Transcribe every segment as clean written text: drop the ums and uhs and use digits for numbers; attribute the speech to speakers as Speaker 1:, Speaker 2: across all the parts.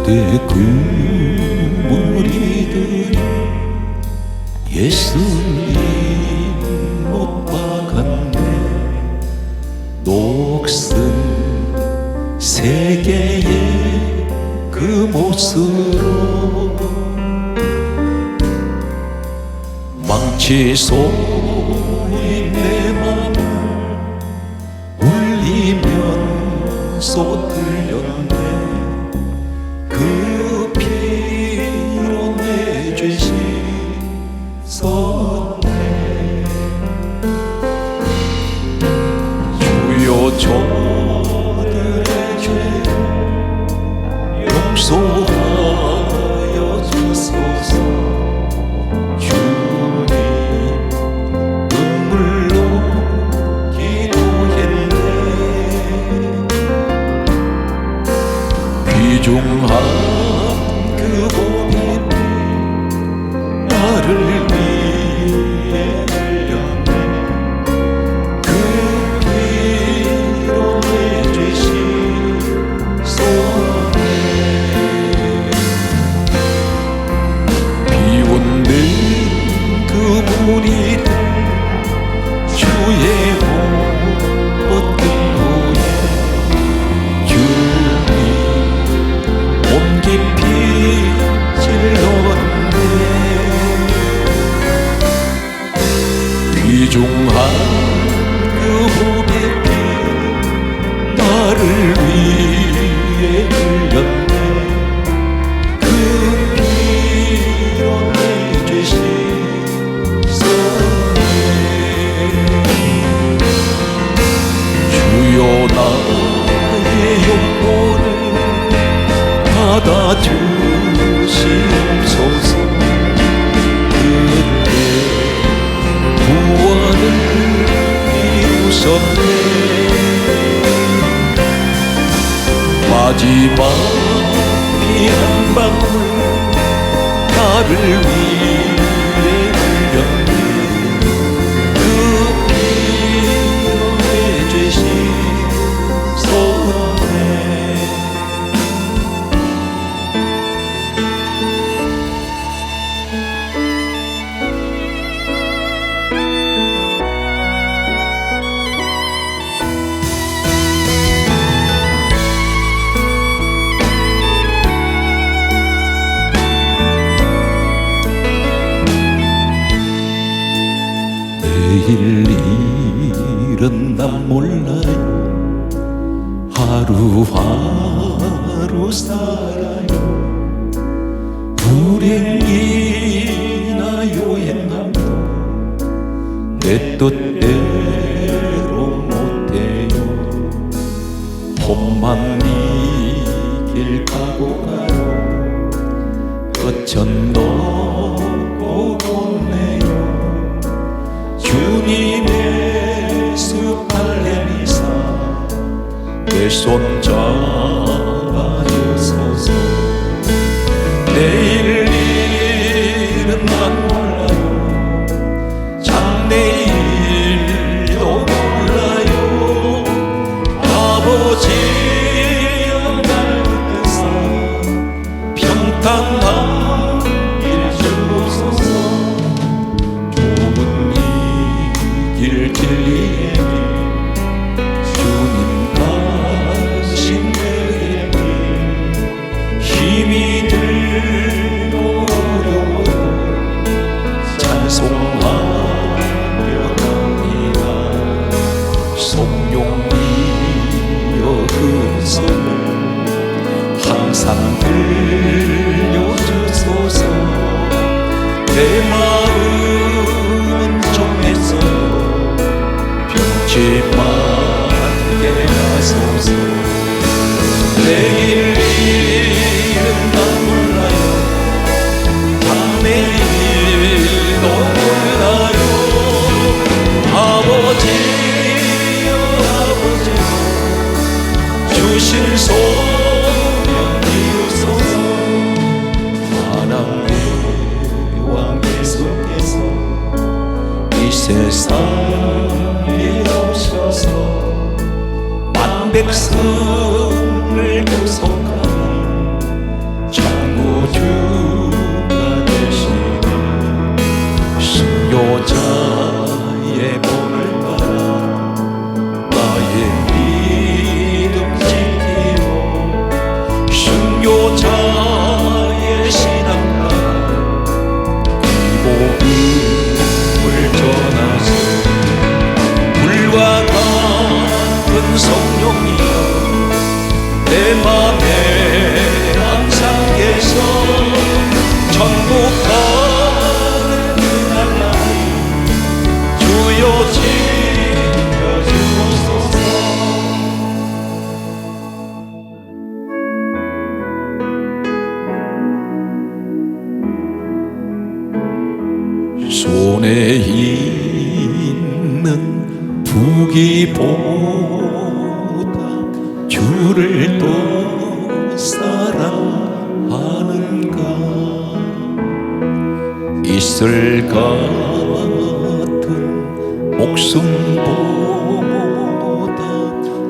Speaker 1: 그대 그 무리들이 예수님 못 박았네. 녹슨 세계의 그 못으로 망치 소리 내 맘을 울리면서 들렸네. 그 피로 내 죄 씻었네. 주여 저들의 죄를 용서하여 주소서. 주님 눈물로 기도했네. 귀중한 그 보혈이 나를 위해 흘렸네. 그 피로 내 죄 씻었네. 비웃는 그 무리들 주의 못 얻은 후에 주님 몸 깊이 찔렀네. 귀중한 그 보배피 나를 위해 흘렸네. 그 피로 내 죄 씻었네. 주여 나의 욕보를 받아주시옵소서. 그때 구원을 이루셨네. 마지막 피 한 방울 나를 위해 흘렸네. 그 피로 내 죄 씻었네. 내일 일은 난 몰라요. 하루하루 살아요. 불행이나 요행함도 내 뜻대로 못해요. 험한 이 길 가고 가요. 거천 넘고 보내요. 주님의 수 할례미사 내 손 잡아주소서. 내일 일은 난 몰라요. 장래일도 몰라요. 아버지여 날 붙드사 평탄한 길 주소서. 길 길리에게 주님 가신 내게 힘이 들고 어려워도 찬송하며 갑니다. 성령이여 그 손을 항상 들려주소서. 내 마음은 정했어요. 병치 맞게 하소서. 내일 일은 난 몰라요. 장래일도 몰라요. 아버지여 아버지여 주신 소명 이루소서. 만왕의 왕 예수께서 이 세상에 오셔서 만 백성을 구속하니 복음을 전하소. 불과 같은 성령이여 내 맘에 항상 계셔 천국가는 하나님 주여 지켜주옵소서. 손에 있는 부귀보다 주를 더 사랑하는가. 이슬 같은 목숨보다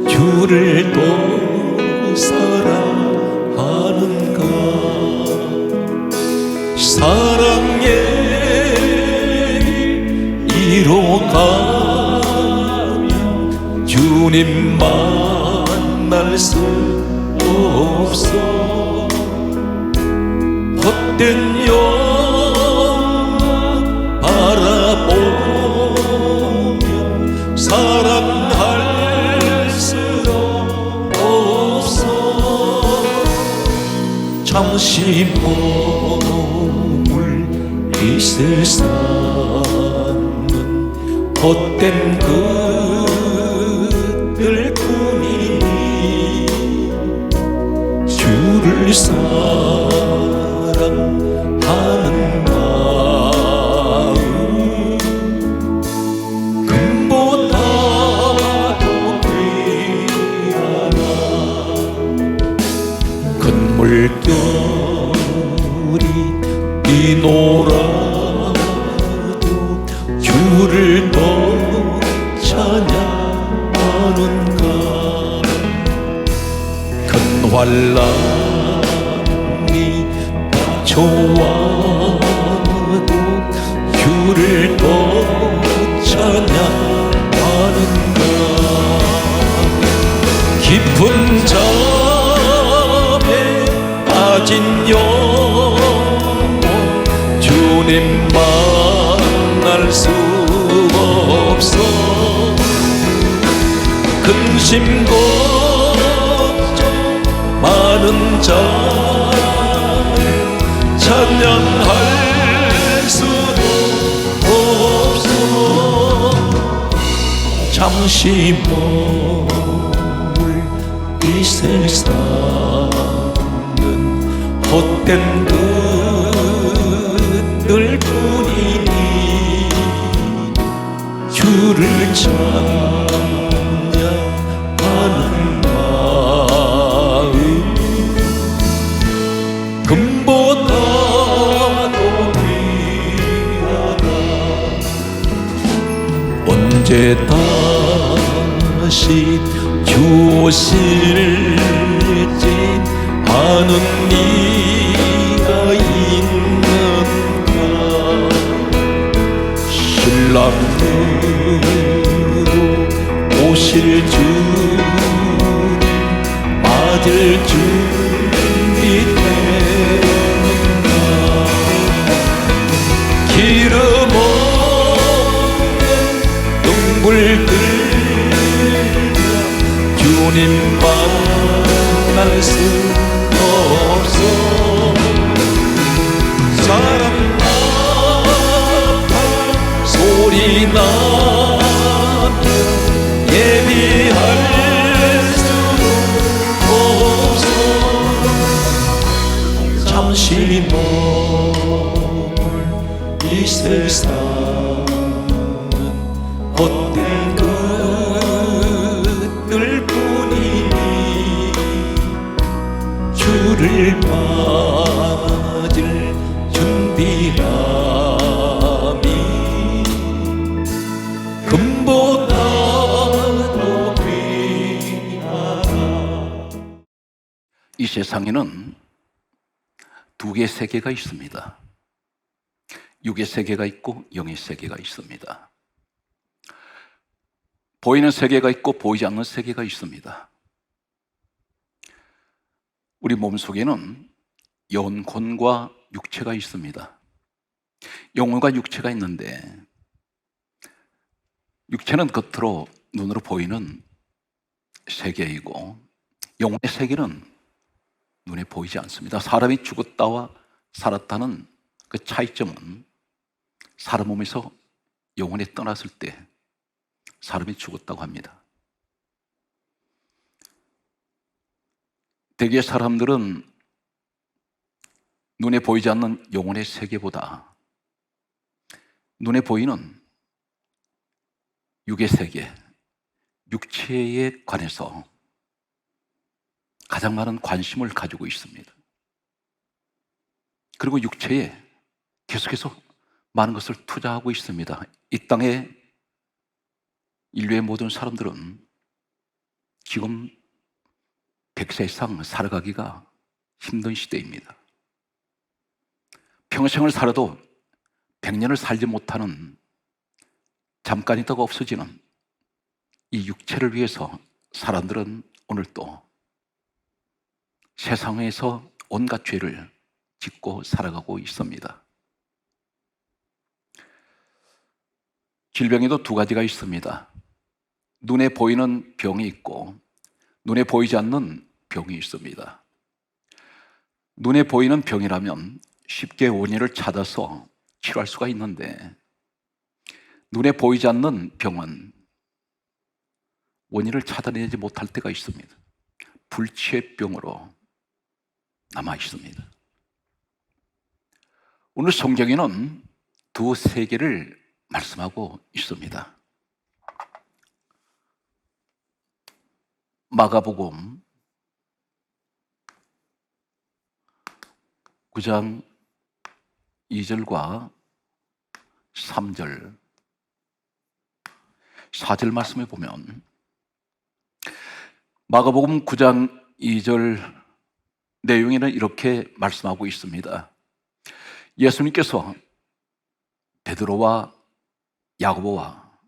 Speaker 1: 주를 더 사랑하는가. 사랑의 이뤄가면 주님 만날 수 없어. 헛된 영광 바라보면 사랑할 수 없어. 잠시 머물 이 세상은 헛된 그들 뿐이니 주를 사랑하는 마음 금보다도 귀하나. 큰 물결이 뛰놀아도 주를 더 찬양하는가. 큰 환난이 닥쳐와도 주를 더 찬양하는가. 깊은 잠에 빠진 영혼 주님 만날 수 없어. 근심 걱정 많은 자를 찬양할 수도 없어. 잠시 머물 이 세상은 헛된 그들 뿐이니 주를 찬양하는 마음 금보다도 귀하다. 언제 다시 주 오실지 아는 이가 있는가. 신랑으로 오실 주님 맞을 준비 되는가. 기름 없는 등불 들며 주님 만날 수 없어. 사랑 나팔 소리 나며 예비할 수도 없어. 잠시 머물 이 세상은 헛된 그들 뿐이니 주를 맞을 준비함이 금보다도 귀하다.
Speaker 2: 이 세상에는 두 개의 세계가 있습니다. 육의 세계가 있고 영의 세계가 있습니다. 보이는 세계가 있고 보이지 않는 세계가 있습니다. 우리 몸속에는 영혼과 육체가 있습니다. 영혼과 육체가 있는데 육체는 겉으로 눈으로 보이는 세계이고 영혼의 세계는 눈에 보이지 않습니다. 사람이 죽었다와 살았다는 그 차이점은 사람 몸에서 영혼이 떠났을 때 사람이 죽었다고 합니다. 대개 사람들은 눈에 보이지 않는 영혼의 세계보다 눈에 보이는 육의 세계, 육체에 관해서 가장 많은 관심을 가지고 있습니다. 그리고 육체에 계속해서 많은 것을 투자하고 있습니다. 이 땅에 인류의 모든 사람들은 지금 100세 이상 살아가기가 힘든 시대입니다. 평생을 살아도 100년을 살지 못하는 잠깐 있다가 없어지는 이 육체를 위해서 사람들은 오늘 또 세상에서 온갖 죄를 짓고 살아가고 있습니다. 질병에도 두 가지가 있습니다. 눈에 보이는 병이 있고 눈에 보이지 않는 병이 있습니다. 눈에 보이는 병이라면 쉽게 원인을 찾아서 치료할 수가 있는데 눈에 보이지 않는 병은 원인을 찾아내지 못할 때가 있습니다. 불치의병으로 남아 있습니다. 오늘 성경에는 두 세계를 말씀하고 있습니다. 마가복음 9장 2절과 3절, 4절 말씀에 보면 마가복음 9장 2절 내용에는 이렇게 말씀하고 있습니다. 예수님께서 베드로와 야고보와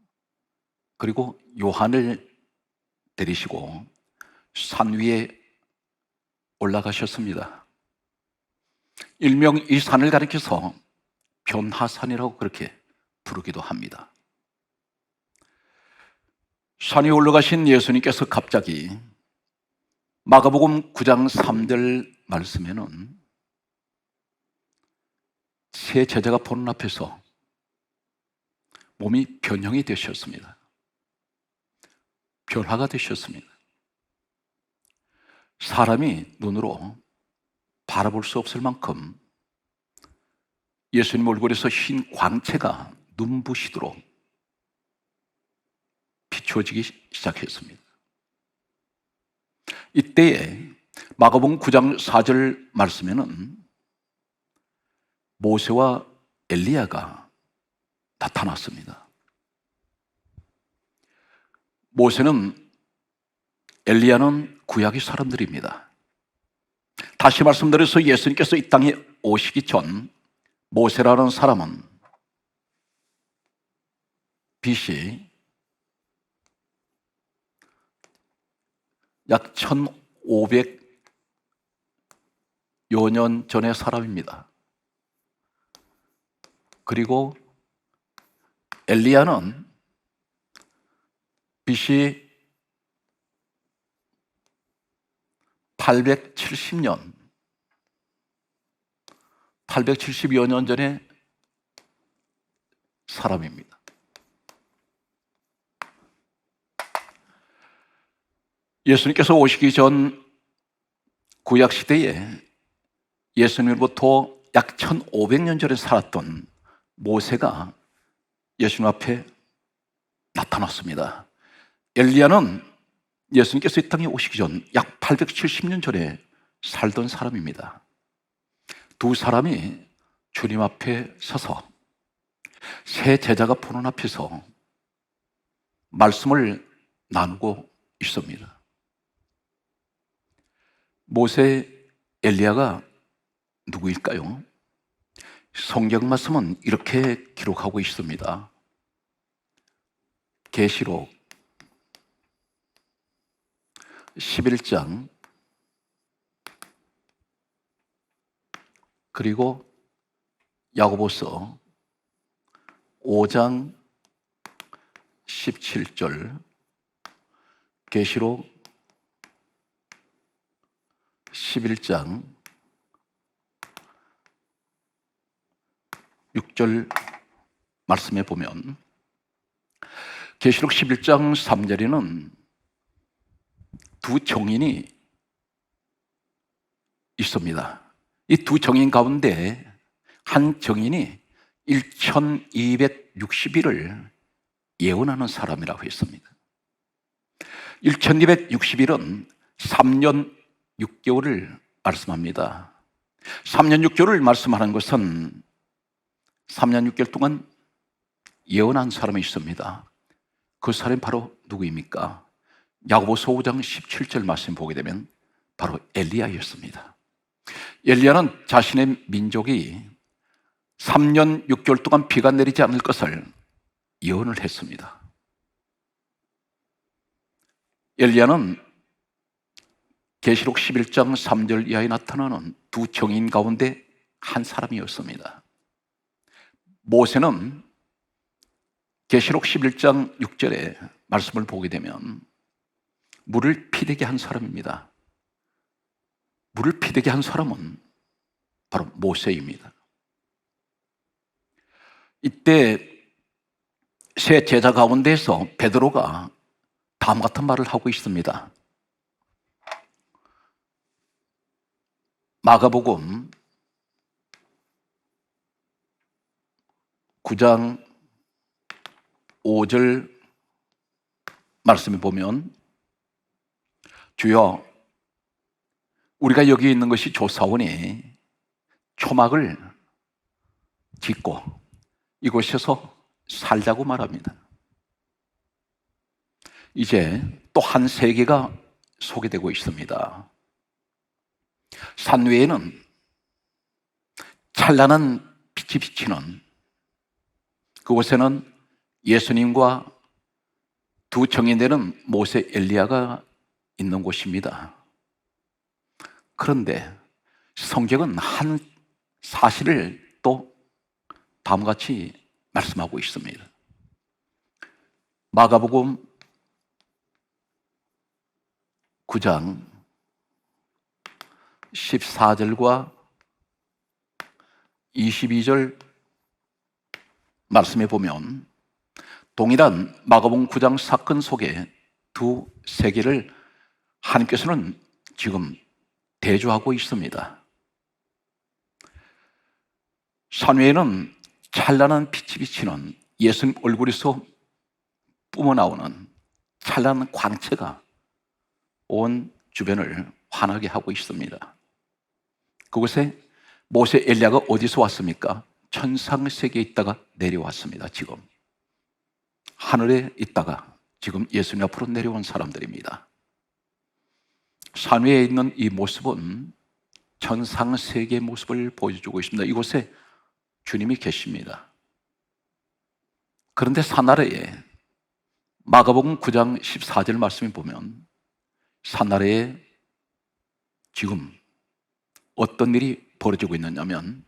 Speaker 2: 그리고 요한을 데리시고 산 위에 올라가셨습니다. 일명 이 산을 가리켜서 변화산이라고 그렇게 부르기도 합니다. 산 위에 올라가신 예수님께서 갑자기 마가복음 9장 3절 말씀에는 세 제자가 보는 앞에서 몸이 변형이 되셨습니다. 변화가 되셨습니다. 사람이 눈으로 바라볼 수 없을 만큼 예수님 얼굴에서 흰 광채가 눈부시도록 비추어지기 시작했습니다. 이때에 마가복음 9장 4절 말씀에는 모세와 엘리야가 나타났습니다. 모세는, 엘리야는 구약의 사람들입니다. 다시 말씀드려서 예수님께서 이 땅에 오시기 전 모세라는 사람은 BC 약 1500여 년 전의 사람입니다. 그리고 엘리야는 BC 870여 년 전의 사람입니다. 예수님께서 오시기 전 구약 시대에 예수님으로부터 약 1500년 전에 살았던 모세가 예수님 앞에 나타났습니다. 엘리야는 예수님께서 이 땅에 오시기 전 약 870년 전에 살던 사람입니다. 두 사람이 주님 앞에 서서 세 제자가 보는 앞에서 말씀을 나누고 있습니다. 모세, 엘리야가 누구일까요? 성경 말씀은 이렇게 기록하고 있습니다. 계시록 11장 그리고 야고보서 5장 17절, 계시록 11장 6절 말씀에 보면, 계시록 11장 3절에는 두 정인이 있습니다. 이 두 정인 가운데 한 정인이 1260일을 예언하는 사람이라고 했습니다. 1260일은 3년 6개월을 말씀합니다. 3년 6개월을 말씀하는 것은 3년 6개월 동안 예언한 사람이 있습니다. 그 사람이 바로 누구입니까? 야고보서 5장 17절 말씀 보게 되면 바로 엘리야였습니다. 엘리야는 자신의 민족이 3년 6개월 동안 비가 내리지 않을 것을 예언을 했습니다. 엘리야는 계시록 11장 3절 이하에 나타나는 두 정인 가운데 한 사람이었습니다. 모세는 계시록 11장 6절에 말씀을 보게 되면 물을 피되게 한 사람입니다. 물을 피되게 한 사람은 바로 모세입니다. 이때 세 제자 가운데서 베드로가 다음 같은 말을 하고 있습니다. 마가복음 9장 5절 말씀에 보면, 주여, 우리가 여기 있는 것이 좋사오니 초막을 짓고 이곳에서 살자고 말합니다. 이제 또 한 세계가 소개되고 있습니다. 산 위에는 찬란한 빛이 비치는, 그곳에는 예수님과 두 정인되는 모세, 엘리야가 있는 곳입니다. 그런데 성경은 한 사실을 또 다음과 같이 말씀하고 있습니다. 마가복음 9장 14절과 22절 말씀에 보면, 동일한 마가복음 9장 사건 속에 두 세계를 하나님께서는 지금 대조하고 있습니다. 산 위에는 찬란한 빛이 비치는, 예수님 얼굴에서 뿜어나오는 찬란한 광채가 온 주변을 환하게 하고 있습니다. 그곳에 모세, 엘리야가 어디서 왔습니까? 천상세계에 있다가 내려왔습니다. 지금 하늘에 있다가 지금 예수님 앞으로 내려온 사람들입니다. 산 위에 있는 이 모습은 천상세계의 모습을 보여주고 있습니다. 이곳에 주님이 계십니다. 그런데 산아래에 마가복음 9장 14절 말씀에 보면, 산아래에 지금 어떤 일이 벌어지고 있느냐면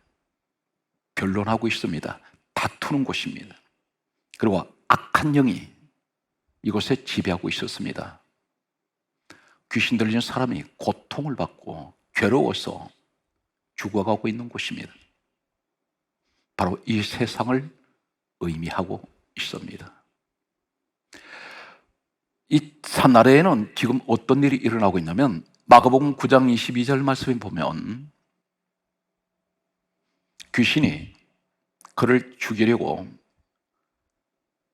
Speaker 2: 변론하고 있습니다. 다투는 곳입니다. 그리고 악한 영이 이곳에 지배하고 있었습니다. 귀신 들린 사람이 고통을 받고 괴로워서 죽어가고 있는 곳입니다. 바로 이 세상을 의미하고 있습니다. 이 산 아래에는 지금 어떤 일이 일어나고 있냐면, 마가복음 9장 22절 말씀에 보면 귀신이 그를 죽이려고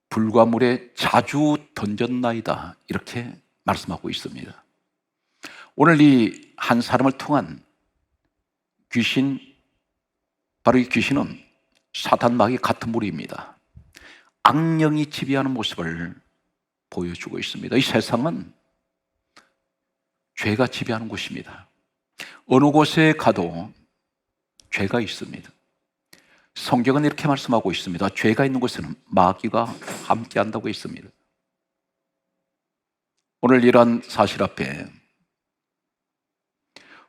Speaker 2: 불과 물에 자주 던졌나이다, 이렇게 말씀하고 있습니다. 오늘 이 한 사람을 통한 귀신, 바로 이 귀신은 사탄 마귀 같은 무리입니다. 악령이 지배하는 모습을 보여주고 있습니다. 이 세상은 죄가 지배하는 곳입니다. 어느 곳에 가도 죄가 있습니다. 성경은 이렇게 말씀하고 있습니다. 죄가 있는 곳에는 마귀가 함께한다고 했습니다. 오늘 이러한 사실 앞에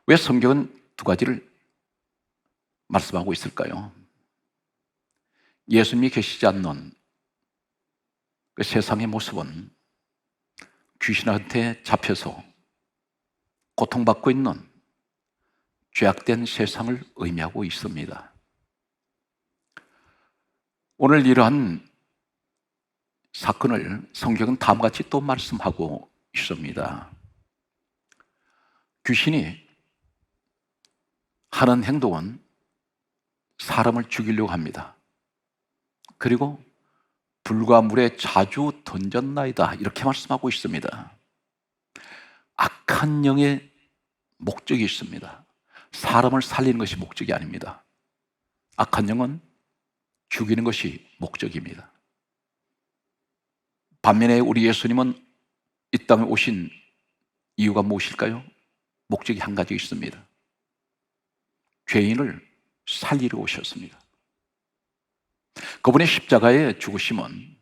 Speaker 2: 왜 성경은 두 가지를 말씀하고 있을까요? 예수님이 계시지 않는 그 세상의 모습은 귀신한테 잡혀서 고통받고 있는 죄악된 세상을 의미하고 있습니다. 오늘 이러한 사건을 성경은 다음과 같이 또 말씀하고 있습니다. 귀신이 하는 행동은 사람을 죽이려고 합니다. 그리고 불과 물에 자주 던졌나이다, 이렇게 말씀하고 있습니다. 악한 영의 목적이 있습니다. 사람을 살리는 것이 목적이 아닙니다. 악한 영은 죽이는 것이 목적입니다. 반면에 우리 예수님은 이 땅에 오신 이유가 무엇일까요? 목적이 한 가지 있습니다. 죄인을 살리러 오셨습니다. 그분의 십자가의 죽으심은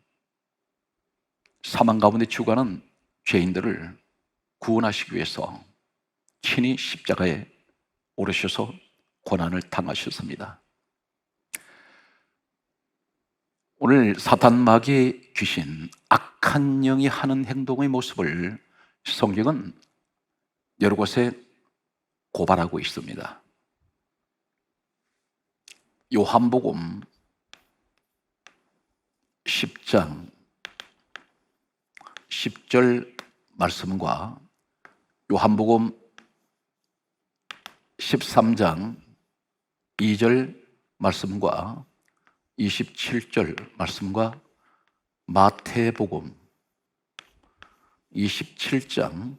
Speaker 2: 사망 가운데 죽어가는 죄인들을 구원하시기 위해서 친히 십자가에 오르셔서 고난을 당하셨습니다. 오늘 사탄, 마귀의 귀신, 악한 영이 하는 행동의 모습을 성경은 여러 곳에 고발하고 있습니다. 요한복음 10장 10절 말씀과 요한복음 13장 2절 말씀과 27절 말씀과 마태복음 27장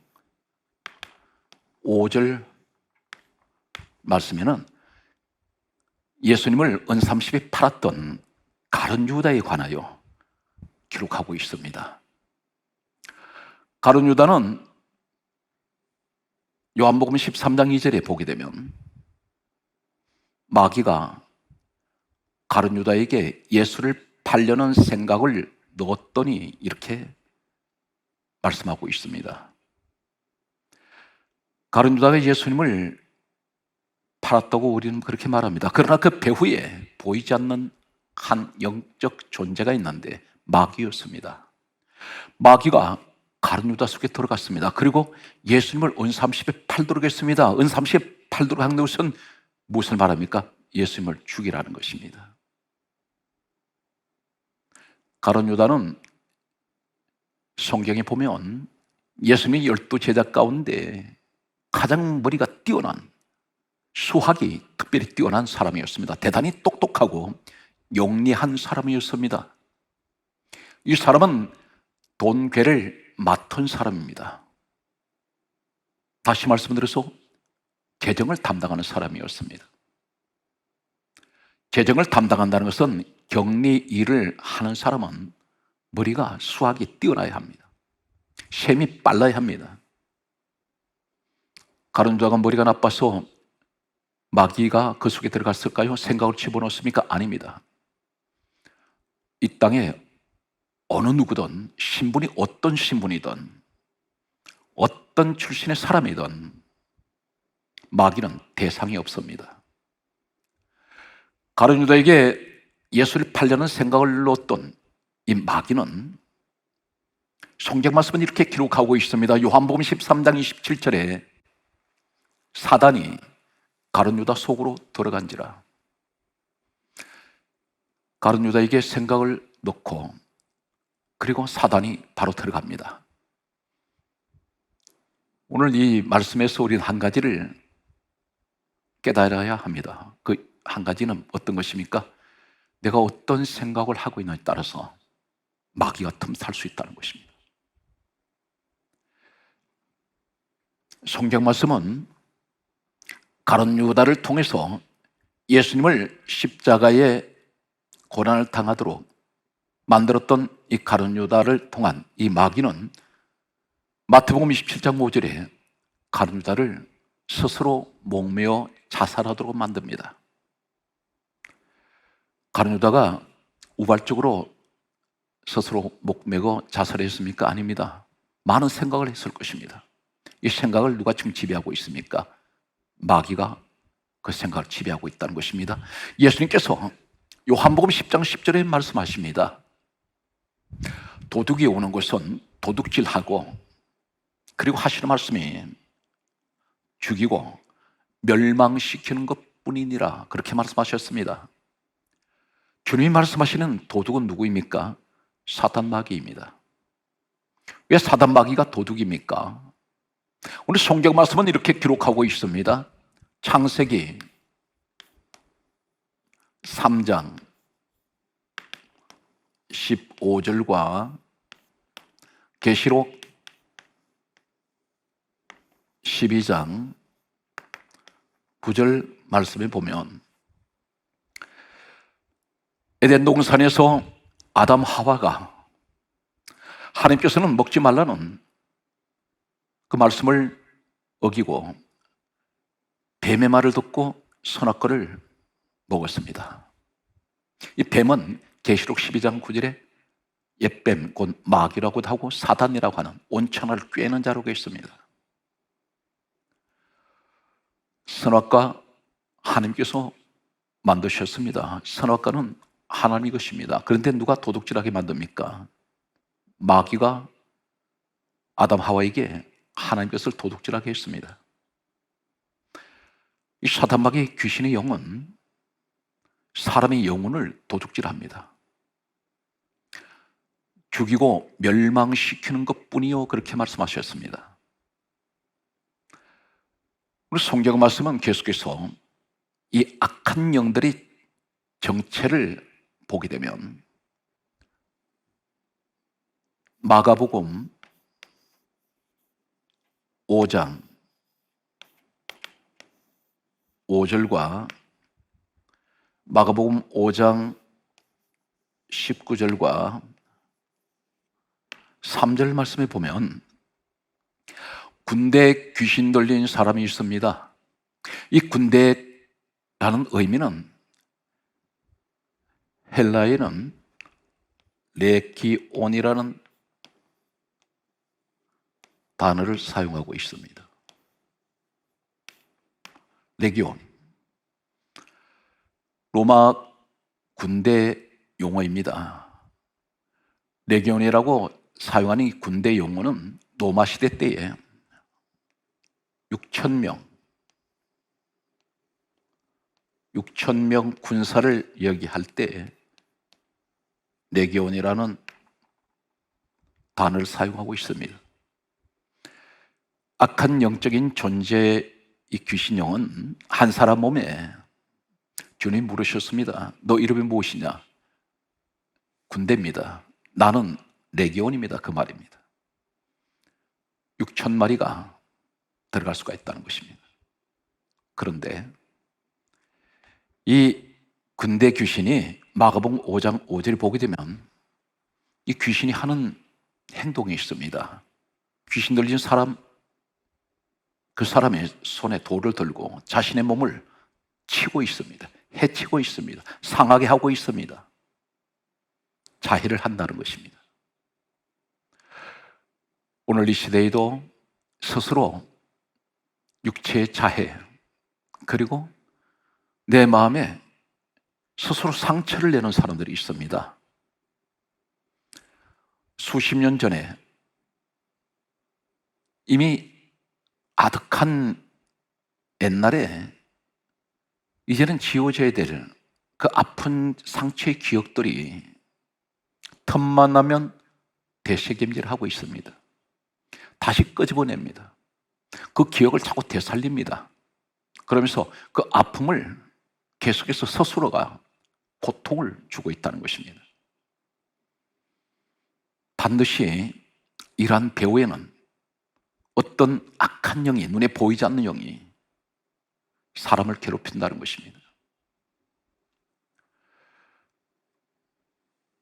Speaker 2: 5절 말씀에는 예수님을 은삼십이 팔았던 가룟 유다에 관하여 기록하고 있습니다. 가룟 유다는 요한복음 13장 2절에 보게 되면 마귀가 가룟 유다에게 예수를 팔려는 생각을 넣었더니 이렇게 말씀하고 있습니다. 가룟 유다가 예수님을 팔았다고 우리는 그렇게 말합니다. 그러나 그 배후에 보이지 않는 한 영적 존재가 있는데 마귀였습니다. 마귀가 가룟 유다 속에 들어갔습니다. 그리고 예수님을 은삼십에 팔도록 했습니다. 은삼십에 팔도록 한 것은 무엇을 말합니까? 예수님을 죽이라는 것입니다. 가룟 유다는 성경에 보면 예수님의 12 제자 가운데 가장 머리가 뛰어난, 수학이 특별히 뛰어난 사람이었습니다. 대단히 똑똑하고 용리한 사람이었습니다. 이 사람은 돈괴를 맡은 사람입니다. 다시 말씀드려서 재정을 담당하는 사람이었습니다. 재정을 담당한다는 것은 격리 일을 하는 사람은 머리가 수학이 뛰어나야 합니다. 셈이 빨라야 합니다. 가룟 유다가 머리가 나빠서 마귀가 그 속에 들어갔을까요? 생각을 집어넣습니까? 아닙니다. 이 땅에 어느 누구든 신분이 어떤 신분이든 어떤 출신의 사람이든 마귀는 대상이 없습니다. 가룟 유다에게 예수를 팔려는 생각을 넣었던 이 마귀는 성경 말씀은 이렇게 기록하고 있습니다. 요한복음 13장 27절에 사단이 가룟 유다 속으로 들어간지라. 가룟 유다에게 생각을 넣고 그리고 사단이 바로 들어갑니다. 오늘 이 말씀에서 우리는 한 가지를 깨달아야 합니다. 그 한 가지는 어떤 것입니까? 내가 어떤 생각을 하고 있느냐에 따라서 마귀가 틈탈 수 있다는 것입니다. 성경 말씀은 가룟 유다를 통해서 예수님을 십자가에 고난을 당하도록 만들었던 이 가룟 유다를 통한 이 마귀는 마태복음 27장 5절에 가룟 유다를 스스로 목매어 자살하도록 만듭니다. 가룟 유다가 우발적으로 스스로 목매고 자살했습니까? 아닙니다. 많은 생각을 했을 것입니다. 이 생각을 누가 지금 지배하고 있습니까? 마귀가 그 생각을 지배하고 있다는 것입니다. 예수님께서 요한복음 10장 10절에 말씀하십니다. 도둑이 오는 것은 도둑질하고, 그리고 하시는 말씀이 죽이고 멸망시키는 것뿐이니라, 그렇게 말씀하셨습니다. 주님이 말씀하시는 도둑은 누구입니까? 사단 마귀입니다. 왜 사단 마귀가 도둑입니까? 오늘 성경 말씀은 이렇게 기록하고 있습니다. 창세기 3장 15절과 계시록 12장 9절 말씀에 보면, 에덴 동산에서 아담 하와가 하나님께서는 먹지 말라는 그 말씀을 어기고 뱀의 말을 듣고 선악과를 먹었습니다. 이 뱀은 계시록 12장 9절에 옛뱀, 곧 마귀라고도 하고 사단이라고 하는 온천을 꿰는 자로가 있습니다. 선악과 하나님께서 만드셨습니다. 선악과는 하나님의 것입니다. 그런데 누가 도둑질하게 만듭니까? 마귀가 아담 하와에게 하나님 것을 도둑질하게 했습니다. 이 사단 마귀 귀신의 영은 사람의 영혼을 도둑질합니다. 죽이고 멸망시키는 것뿐이요, 그렇게 말씀하셨습니다. 우리 성경 말씀은 계속해서 이 악한 영들이 정체를 보게 되면 마가복음 5장 5절과 마가복음 5장 19절과 3절 말씀에 보면 군대에 귀신 들린 사람이 있습니다. 이 군대라는 의미는 헬라에는 레키온이라는 단어를 사용하고 있습니다. 레기온, 로마 군대 용어입니다. 레기온이라고 사용하는 이 군대 용어는 로마 시대 때에 6,000명 군사를 이야기할 때 레기온이라는 단어를 사용하고 있습니다. 악한 영적인 존재의 이 귀신영은 한 사람 몸에 주님 물으셨습니다. 너 이름이 무엇이냐? 군대입니다. 나는 레기온입니다. 그 말입니다. 6,000마리가 들어갈 수가 있다는 것입니다. 그런데 이 군대 귀신이 마가복음 5장 5절을 보게 되면 이 귀신이 하는 행동이 있습니다. 귀신 들린 사람, 그 사람의 손에 돌을 들고 자신의 몸을 치고 있습니다. 해치고 있습니다. 상하게 하고 있습니다. 자해를 한다는 것입니다. 오늘 이 시대에도 스스로 육체의 자해, 그리고 내 마음에 스스로 상처를 내는 사람들이 있습니다. 수십 년 전에 이미 아득한 옛날에 이제는 지워져야 될 그 아픈 상처의 기억들이 틈만 나면 되새김질하고 있습니다. 다시 끄집어냅니다. 그 기억을 자꾸 되살립니다. 그러면서 그 아픔을 계속해서 스스로가 고통을 주고 있다는 것입니다. 반드시 이러한 배후에는 어떤 악한 영이, 눈에 보이지 않는 영이 사람을 괴롭힌다는 것입니다.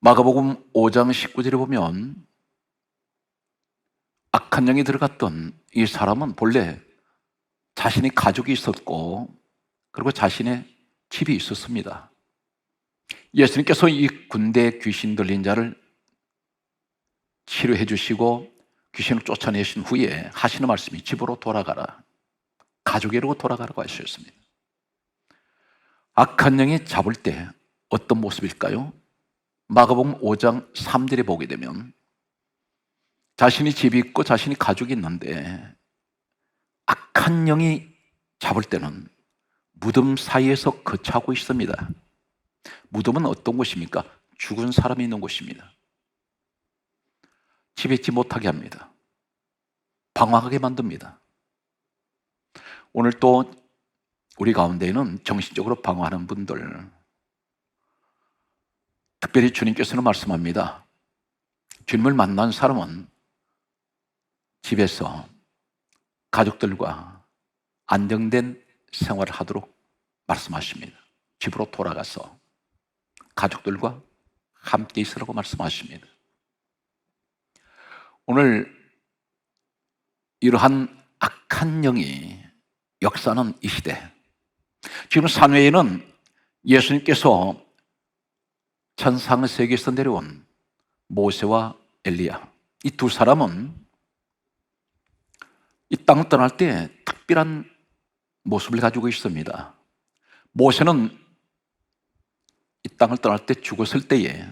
Speaker 2: 마가복음 5장 19절에 보면 악한 영이 들어갔던 이 사람은 본래 자신의 가족이 있었고, 그리고 자신의 집이 있었습니다. 예수님께서 이 군대 귀신 들린 자를 치료해 주시고 귀신을 쫓아내신 후에 하시는 말씀이 집으로 돌아가라, 가족에게로 돌아가라고 하셨습니다. 악한 영이 잡을 때 어떤 모습일까요? 마가복음 5장 3절에 보게 되면 자신이 집이 있고 자신이 가족이 있는데 악한 영이 잡을 때는 무덤 사이에서 거처하고 있습니다. 무덤은 어떤 곳입니까? 죽은 사람이 있는 곳입니다. 집에 있지 못하게 합니다. 방황하게 만듭니다. 오늘 또 우리 가운데에는 정신적으로 방황하는 분들, 특별히 주님께서는 말씀합니다. 주님을 만난 사람은 집에서 가족들과 안정된 생활을 하도록 말씀하십니다. 집으로 돌아가서 가족들과 함께 있으라고 말씀하십니다. 오늘 이러한 악한 영이 역사하는 이 시대, 지금 산외에는 예수님께서 천상세계에서 내려온 모세와 엘리야, 이 두 사람은 이 땅을 떠날 때 특별한 모습을 가지고 있습니다. 모세는 이 땅을 떠날 때 죽었을 때에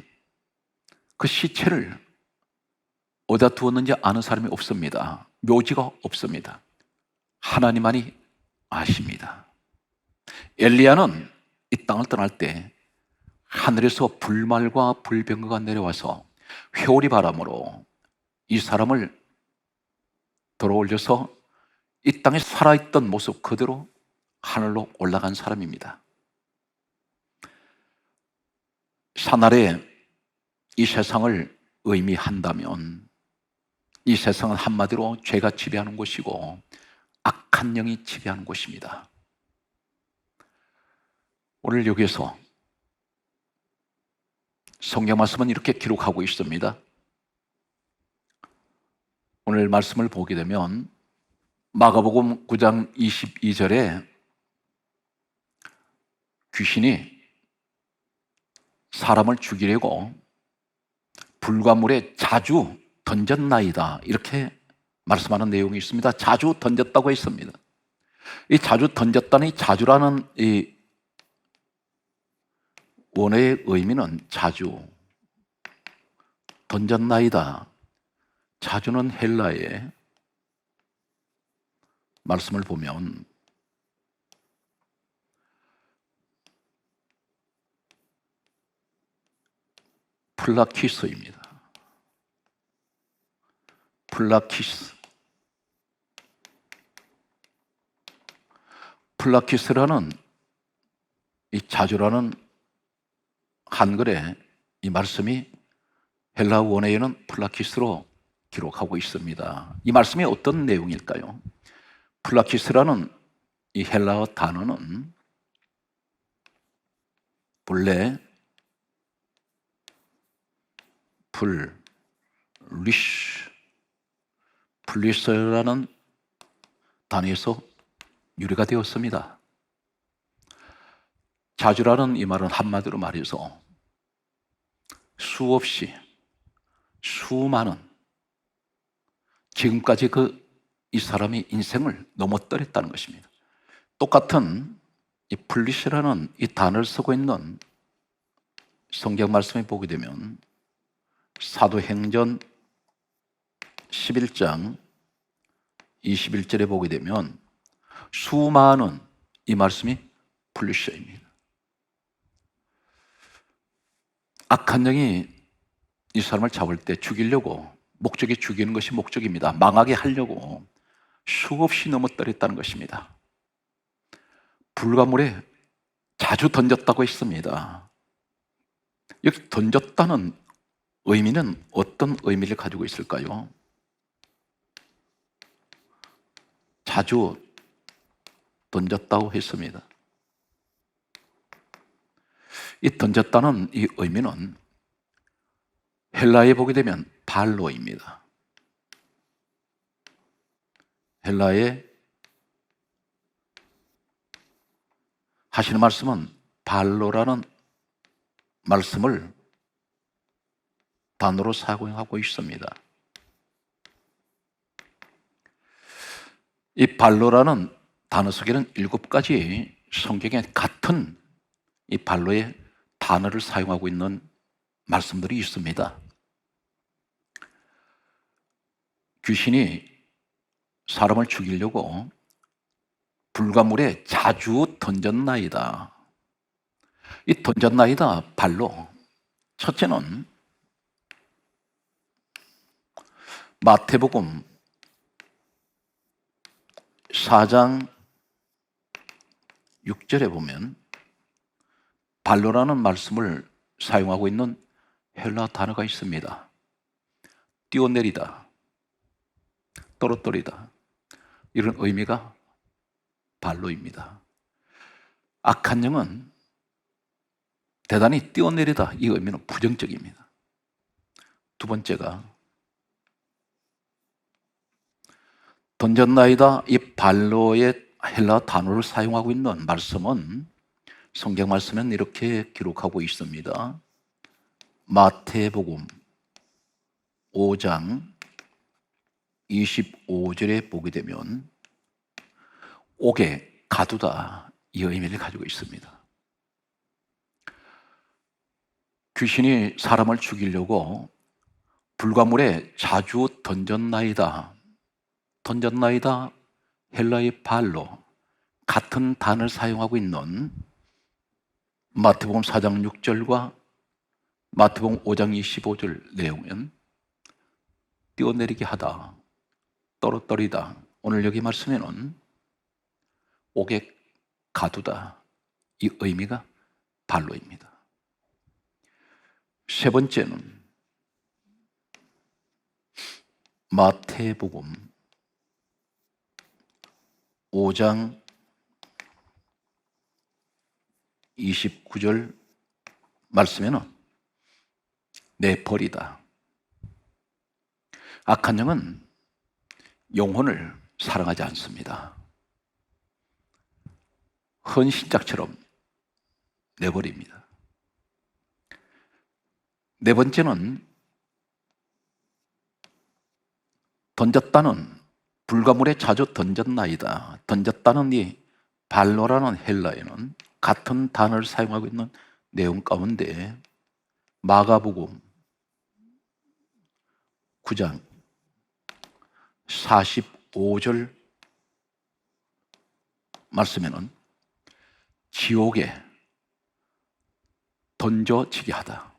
Speaker 2: 그 시체를 어디다 두었는지 아는 사람이 없습니다. 묘지가 없습니다. 하나님만이 아십니다. 엘리야는 이 땅을 떠날 때 하늘에서 불말과 불병거가 내려와서 회오리 바람으로 이 사람을 들어올려서 이 땅에 살아있던 모습 그대로 하늘로 올라간 사람입니다. 사날에 이 세상을 의미한다면 이 세상은 한마디로 죄가 지배하는 곳이고 악한 영이 지배하는 곳입니다. 오늘 여기에서 성경 말씀은 이렇게 기록하고 있습니다. 오늘 말씀을 보게 되면 마가복음 9장 22절에 귀신이 사람을 죽이려고 불과 물에 자주 던졌나이다, 이렇게 말씀하는 내용이 있습니다. 자주 던졌다고 했습니다. 이 자주 던졌다는 이 자주라는 이 원어의 의미는 자주, 던졌나이다. 자주는 헬라의 말씀을 보면 플라키스입니다. 플라키스. 플라키스라는 이 자주라는 한글의 이 말씀이 헬라 원어에는 플라키스로 기록하고 있습니다. 이 말씀이 어떤 내용일까요? 플라키스라는 이 헬라어 단어는 본래 플리스라는 단어에서 유래가 되었습니다. 자주라는 이 말은 한마디로 말해서 수없이 수많은, 지금까지 이 사람이 인생을 넘어뜨렸다는 것입니다. 똑같은 이 플리시라는 이 단어를 쓰고 있는 성경 말씀에 보게 되면 사도행전 11장 21절에 보게 되면 수많은, 이 말씀이 플리시입니다. 악한 영이 이 사람을 잡을 때 죽이려고, 목적이 죽이는 것이 목적입니다. 망하게 하려고 수없이 넘어뜨렸다는 것입니다. 불과 물에 자주 던졌다고 했습니다. 여기 던졌다는 의미는 어떤 의미를 가지고 있을까요? 자주 던졌다고 했습니다. 이 던졌다는 이 의미는 헬라에 보게 되면 발로입니다. 헬라에 하시는 말씀은 발로라는 말씀을 단어로 사용하고 있습니다. 이 발로라는 단어 속에는 7가지 성경에 같은 이 발로의 단어를 사용하고 있는 말씀들이 있습니다. 귀신이 사람을 죽이려고 불가물에 자주 던졌나이다. 이 던졌나이다 발로, 첫째는 마태복음 4장 6절에 보면 발로라는 말씀을 사용하고 있는 헬라 단어가 있습니다. 뛰어내리다, 떨어뜨리다, 이런 의미가 발로입니다. 악한 영은 대단히 뛰어내리다, 이 의미는 부정적입니다. 두 번째가 던졌나이다, 이 발로의 헬라 단어를 사용하고 있는 말씀은 성경 말씀은 이렇게 기록하고 있습니다. 마태복음 5장 25절에 보게 되면 옥에 가두다, 이 의미를 가지고 있습니다. 귀신이 사람을 죽이려고 불가물에 자주 던졌나이다. 던졌나이다, 헬라의 발로, 같은 단어를 사용하고 있는 마태복음 4장 6절과 마태복음 5장 25절 내용은 뛰어내리게 하다, 떨어뜨리다. 오늘 여기 말씀에는 옥에 가두다, 이 의미가 발로입니다. 세 번째는 마태복음 5장 29절 말씀에는 내버리다. 악한 영은 영혼을 사랑하지 않습니다. 헌신짝처럼 내버립니다. 네 번째는 던졌다는, 불가물에 자주 던졌나이다. 던졌다는 이 발로라는 헬라어는 같은 단어를 사용하고 있는 내용 가운데 마가복음 9장 45절 말씀에는 지옥에 던져지게 하다.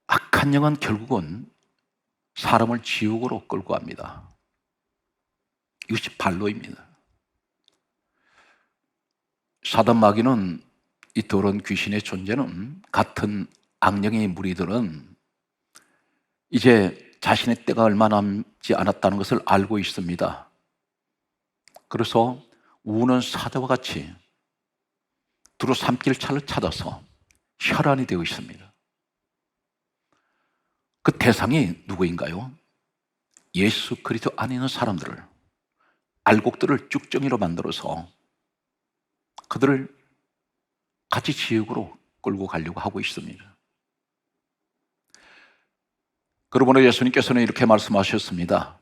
Speaker 2: 악한 영은 결국은 사람을 지옥으로 끌고 갑니다. 이것이 발로입니다. 사단 마귀는, 이 더러운 귀신의 존재는, 같은 악령의 무리들은 이제 자신의 때가 얼마 남지 않았다는 것을 알고 있습니다. 그래서 우는 사자와 같이 두루 삼킬 차를 찾아서 혈안이 되어 있습니다. 그 대상이 누구인가요? 예수 그리스도 안에 있는 사람들을, 알곡들을 쭉정이로 만들어서 그들을 같이 지옥으로 끌고 가려고 하고 있습니다. 그러므로 예수님께서는 이렇게 말씀하셨습니다.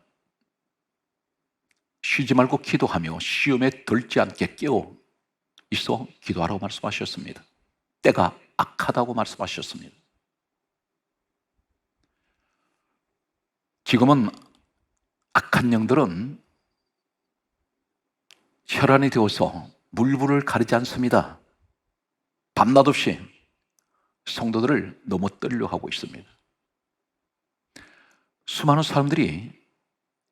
Speaker 2: 쉬지 말고 기도하며 시험에 들지 않게 깨어 있어 기도하라고 말씀하셨습니다. 때가 악하다고 말씀하셨습니다. 지금은 악한 영들은 혈안이 되어서 물불을 가리지 않습니다. 밤낮 없이 성도들을 넘어뜨리려고 하고 있습니다. 수많은 사람들이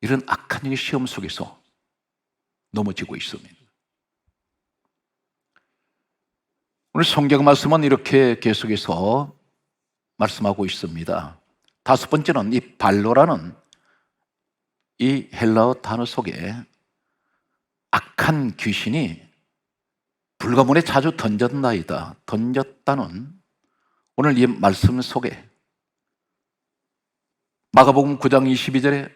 Speaker 2: 이런 악한 영의 시험 속에서 넘어지고 있습니다. 오늘 성경 말씀은 이렇게 계속해서 말씀하고 있습니다. 다섯 번째는 이 발로라는 이 헬라어 단어 속에 악한 귀신이 불가문에 자주 던졌나이다. 던졌다는 오늘 이 말씀 속에 마가복음 9장 22절의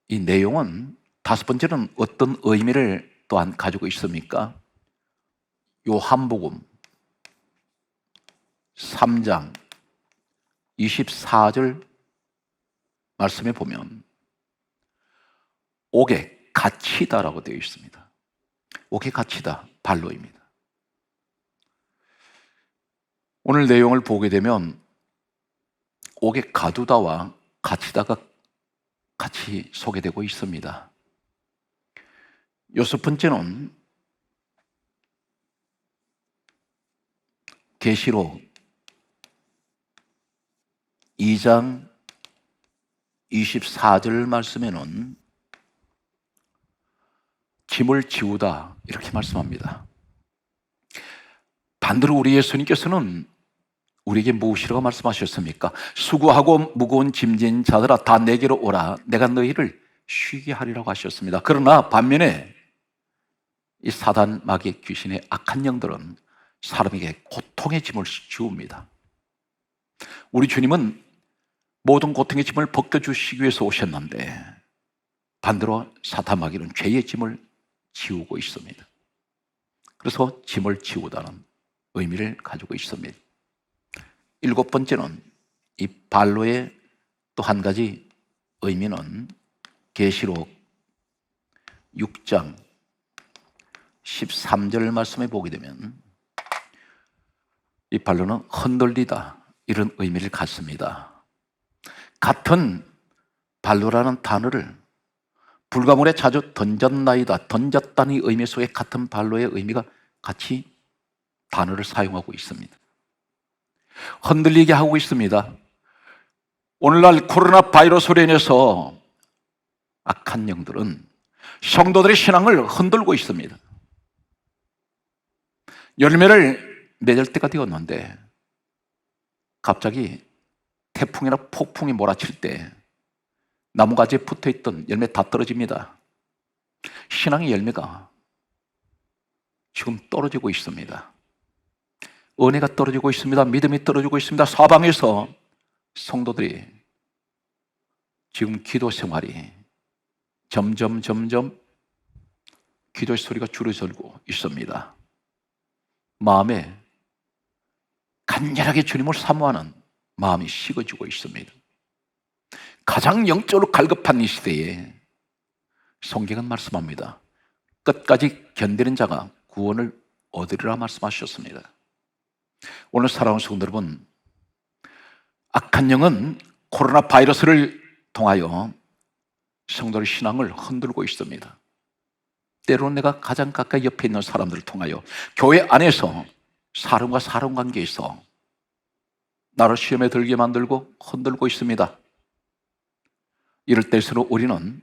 Speaker 2: 이 내용은 다섯 번째는 어떤 의미를 또한 가지고 있습니까? 요한복음 3장 24절 말씀에 보면 옥에 갇히다라고 되어 있습니다. 옥에 갇히다, 발로입니다. 오늘 내용을 보게 되면 옥에 가두다와 갇히다가 같이 소개되고 있습니다. 여섯 번째는 계시록 2장 24절 말씀에는 짐을 지우다 이렇게 말씀합니다. 반대로 우리 예수님께서는 우리에게 무엇이라고 말씀하셨습니까? 수고하고 무거운 짐진 자들아 다 내게로 오라 내가 너희를 쉬게 하리라고 하셨습니다. 그러나 반면에 이 사단 마귀 귀신의 악한 영들은 사람에게 고통의 짐을 지웁니다. 우리 주님은 모든 고통의 짐을 벗겨주시기 위해서 오셨는데 반대로 사단 마귀는 죄의 짐을 지우고 있습니다. 그래서 짐을 지우다는 의미를 가지고 있습니다. 일곱 번째는 이 발로의 또 한 가지 의미는 계시록 6장 13절 말씀에 보게 되면 이 발로는 흔들리다 이런 의미를 갖습니다. 같은 발로라는 단어를 불가물에 자주 던졌나이다, 던졌다는 의미 속에 같은 발로의 의미가 같이 단어를 사용하고 있습니다. 흔들리게 하고 있습니다. 오늘날 코로나 바이러스로 인해서 악한 영들은 성도들의 신앙을 흔들고 있습니다. 열매를 맺을 때가 되었는데 갑자기 태풍이나 폭풍이 몰아칠 때 나무가지에 붙어있던 열매 다 떨어집니다. 신앙의 열매가 지금 떨어지고 있습니다. 은혜가 떨어지고 있습니다. 믿음이 떨어지고 있습니다. 사방에서 성도들이 지금 기도 생활이 점점 기도의 소리가 줄어들고 있습니다. 마음에 간절하게 주님을 사모하는 마음이 식어지고 있습니다. 가장 영적으로 갈급한 이 시대에 성경은 말씀합니다. 끝까지 견디는 자가 구원을 얻으리라 말씀하셨습니다. 오늘 사랑하는 성도 여러분, 악한 영은 코로나 바이러스를 통하여 성도의 신앙을 흔들고 있습니다. 때로는 내가 가장 가까이 옆에 있는 사람들을 통하여 교회 안에서 사람과 사람 관계에서 나를 시험에 들게 만들고 흔들고 있습니다. 이럴 때일수록 우리는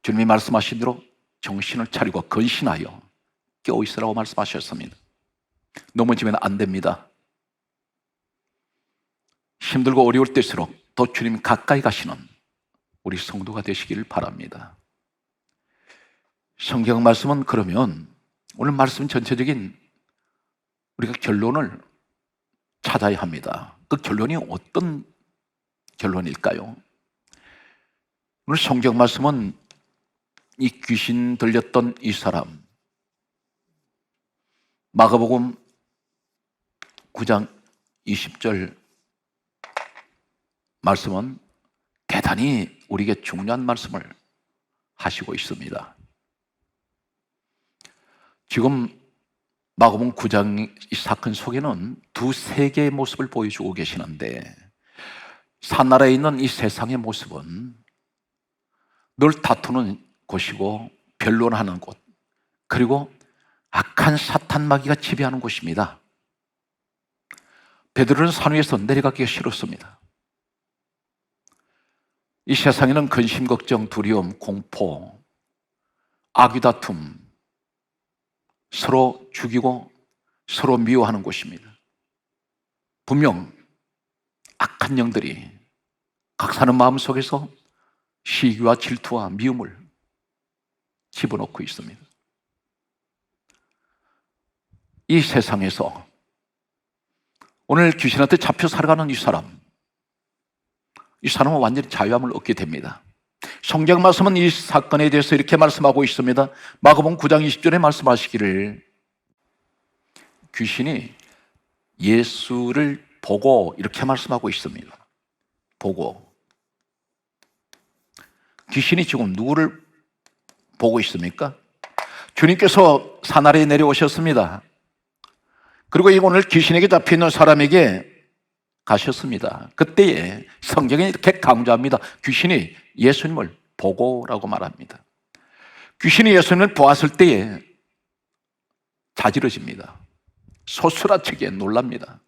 Speaker 2: 주님이 말씀하신 대로 정신을 차리고 근신하여 깨어있으라고 말씀하셨습니다. 넘어지면 안 됩니다. 힘들고 어려울 때일수록 더 주님 가까이 가시는 우리 성도가 되시기를 바랍니다. 성경 말씀은 그러면 오늘 말씀 전체적인 우리가 결론을 찾아야 합니다. 그 결론이 어떤 결론일까요? 오늘 성경 말씀은 이 귀신 들렸던 이 사람, 마가복음 9장 20절 말씀은 대단히 우리에게 중요한 말씀을 하시고 있습니다. 지금 마가복음 9장 이 사건 속에는 두세 개의 모습을 보여주고 계시는데 산나라에 있는 이 세상의 모습은 늘 다투는 곳이고 변론하는 곳, 그리고 악한 사탄 마귀가 지배하는 곳입니다. 베드로는 산 위에서 내려가기가 싫었습니다. 이 세상에는 근심, 걱정, 두려움, 공포, 악의 다툼, 서로 죽이고 서로 미워하는 곳입니다. 분명 악한 영들이 각 사는 마음속에서 시기와 질투와 미움을 집어넣고 있습니다. 이 세상에서 오늘 귀신한테 잡혀 살아가는 이 사람은 완전히 자유함을 얻게 됩니다. 성경 말씀은 이 사건에 대해서 이렇게 말씀하고 있습니다. 마가복음 9장 20절에 말씀하시기를 귀신이 예수를 보고 이렇게 말씀하고 있습니다. 보고. 귀신이 지금 누구를 보고 있습니까? 주님께서 산 아래에 내려오셨습니다. 그리고 오늘 귀신에게 잡혀있는 사람에게 가셨습니다. 그때에 성경에 이렇게 강조합니다. 귀신이 예수님을 보고라고 말합니다. 귀신이 예수님을 보았을 때에 자지러집니다. 소스라치게 놀랍니다.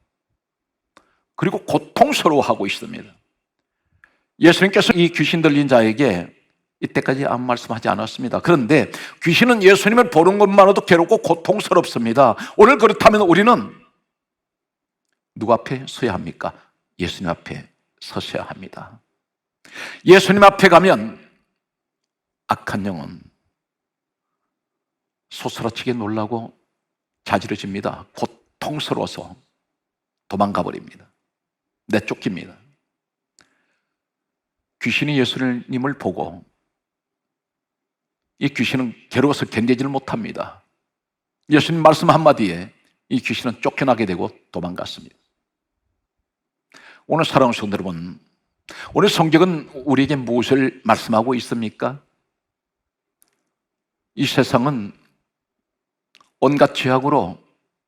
Speaker 2: 그리고 고통스러워하고 있습니다. 예수님께서 이 귀신 들린 자에게 이때까지 아무 말씀하지 않았습니다. 그런데 귀신은 예수님을 보는 것만으로도 괴롭고 고통스럽습니다. 오늘 그렇다면 우리는 누구 앞에 서야 합니까? 예수님 앞에 서셔야 합니다. 예수님 앞에 가면 악한 영은 소스라치게 놀라고 자지러집니다. 고통스러워서 도망가 버립니다. 내쫓깁니다. 귀신이 예수님을 보고 이 귀신은 괴로워서 견디지를 못합니다. 예수님 말씀 한마디에 이 귀신은 쫓겨나게 되고 도망갔습니다. 오늘 사랑하는 성도 여러분, 오늘 성경은 우리에게 무엇을 말씀하고 있습니까? 이 세상은 온갖 죄악으로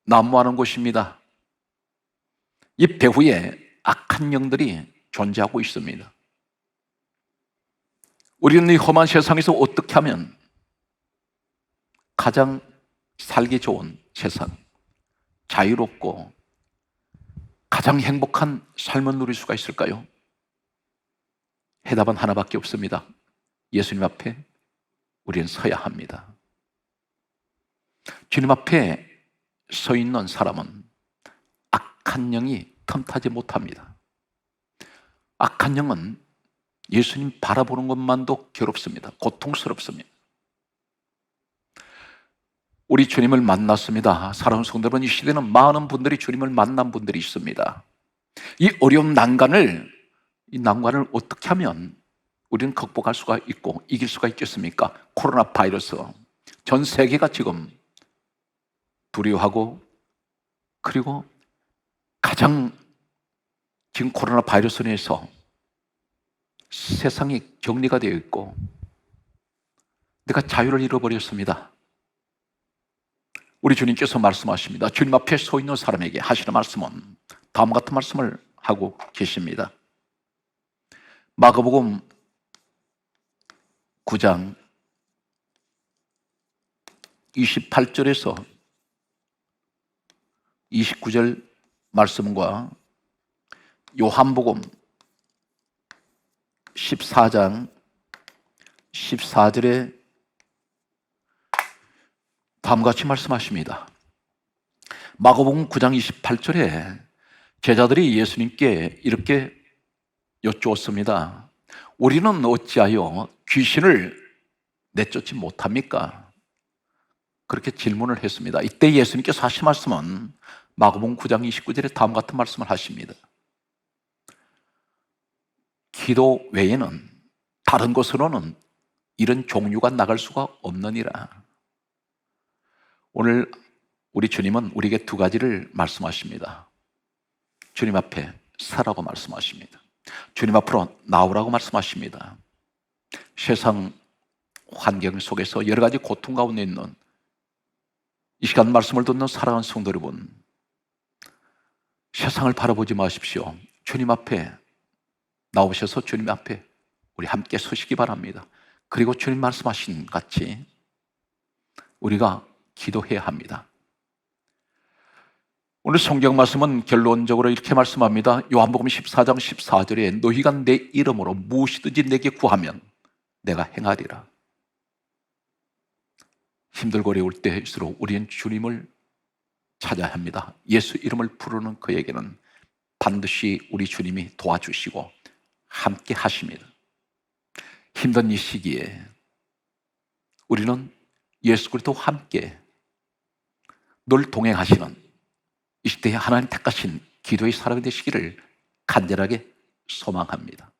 Speaker 2: 난무하는 곳입니다. 이 배후에 악한 영들이 존재하고 있습니다. 우리는 이 험한 세상에서 어떻게 하면 가장 살기 좋은 세상, 자유롭고 가장 행복한 삶을 누릴 수가 있을까요? 해답은 하나밖에 없습니다. 예수님 앞에 우리는 서야 합니다. 주님 앞에 서 있는 사람은 악한 영이 틈타지 못합니다. 악한 영은 예수님 바라보는 것만도 괴롭습니다. 고통스럽습니다. 우리 주님을 만났습니다. 사랑하는 성도 여러분, 이 시대는 많은 분들이 주님을 만난 분들이 있습니다. 이 어려운 난관을 어떻게 하면 우리는 극복할 수가 있고 이길 수가 있겠습니까? 코로나 바이러스, 전 세계가 지금 두려워하고, 그리고 가장 지금 코로나 바이러스로 인해서 세상이 격리가 되어 있고 내가 자유를 잃어버렸습니다. 우리 주님께서 말씀하십니다. 주님 앞에 서 있는 사람에게 하시는 말씀은 다음과 같은 말씀을 하고 계십니다. 마가복음 9장 28절에서 29절 말씀과 요한복음 14장 14절에 다음과 같이 말씀하십니다. 마가복음 9장 28절에 제자들이 예수님께 이렇게 여쭈었습니다. 우리는 어찌하여 귀신을 내쫓지 못합니까? 그렇게 질문을 했습니다. 이때 예수님께서 하신 말씀은 마가복음 9장 29절에 다음과 같은 말씀을 하십니다. 기도 외에는 다른 곳으로는 이런 종류가 나갈 수가 없느니라. 오늘 우리 주님은 우리에게 두 가지를 말씀하십니다. 주님 앞에 서라고 말씀하십니다. 주님 앞으로 나오라고 말씀하십니다. 세상 환경 속에서 여러 가지 고통 가운데 있는 이 시간 말씀을 듣는 사랑하는 성도 여러분, 세상을 바라보지 마십시오. 주님 앞에 나오셔서 주님 앞에 우리 함께 서시기 바랍니다. 그리고 주님 말씀하신 같이 우리가 기도해야 합니다. 오늘 성경 말씀은 결론적으로 이렇게 말씀합니다. 요한복음 14장 14절에 너희가 내 이름으로 무엇이든지 내게 구하면 내가 행하리라. 힘들고 어려울 때일수록 우리는 주님을 찾아야 합니다. 예수 이름을 부르는 그에게는 반드시 우리 주님이 도와주시고 함께 하십니다. 힘든 이 시기에 우리는 예수 그리스도와 함께 늘 동행하시는 이 시대에 하나님 택하신 기도의 사람이 되시기를 간절하게 소망합니다.